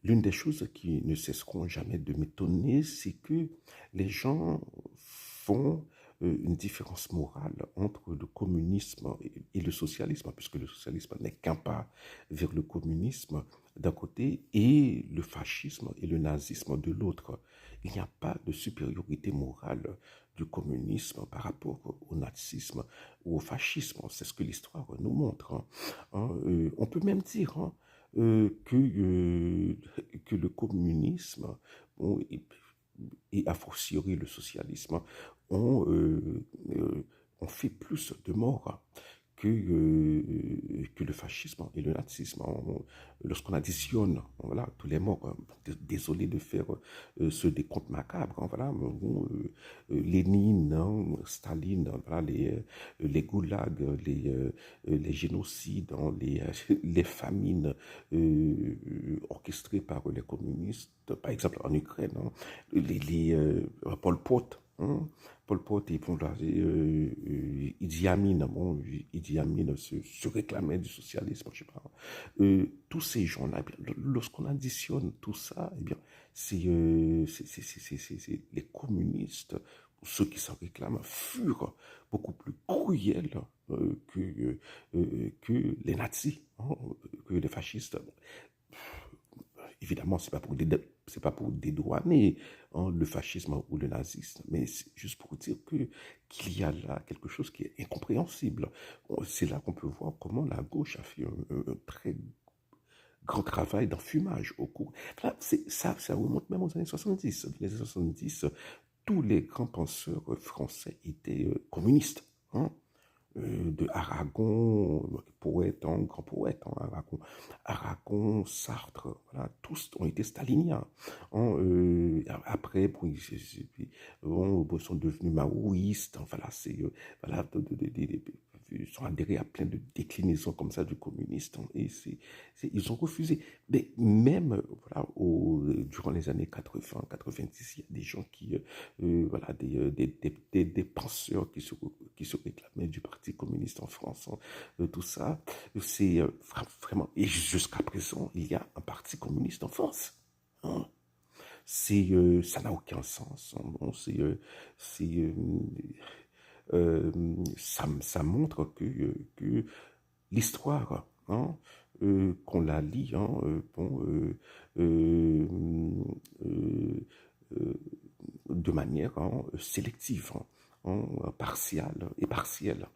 L'une des choses qui ne cesseront jamais de m'étonner, c'est que les gens font une différence morale entre le communisme et le socialisme, puisque le socialisme n'est qu'un pas vers le communisme d'un côté et le fascisme et le nazisme de l'autre. Il n'y a pas de supériorité morale du communisme par rapport au nazisme ou au fascisme. C'est ce que l'histoire nous montre. On peut même dire que le communisme bon, et a fortiori le socialisme ont, ont fait plus de morts que le fascisme et le nazisme. Lorsqu'on additionne voilà, tous les morts, désolé de faire ce décompte macabre, voilà, Lénine, Staline, voilà, les goulags, les génocides, les famines orchestrées par les communistes, par exemple en Ukraine, Pol Pot, Pol Pot et bon, là, Idi Amin, bon, Idi Amin se réclamait du socialisme, je sais pas. Tous ces gens-là, lorsqu'on additionne tout ça, eh bien, c'est les communistes, ceux qui s'en réclament, furent beaucoup plus cruels que les nazis, que les fascistes. Évidemment, c'est pas pour dédouaner le fascisme ou le nazisme, mais c'est juste pour dire qu'il y a là quelque chose qui est incompréhensible. C'est là qu'on peut voir comment la gauche a fait un très grand travail d'enfumage au cours. Là, ça remonte même aux années 70. Dans les années 70, tous les grands penseurs français étaient communistes. De Aragon, poète, grand poète, Aragon, Sartre, voilà, tous ont été staliniens. Après, bon, ils sont devenus maoïstes, voilà, voilà, ils sont adhérés à plein de déclinaisons comme ça du communiste, et ils ont refusé. Mais même, voilà, durant les années 80, 90, il y a des gens voilà, des penseurs qui se réclamaient du Parti communiste en France, tout ça, c'est vraiment, et jusqu'à présent, il y a un Parti communiste en France. Hein. Ça n'a aucun sens. Hein. Bon, c'est, ça montre que l'histoire, qu'on la lit, bon, euh, de manière sélective, partiale et partielle.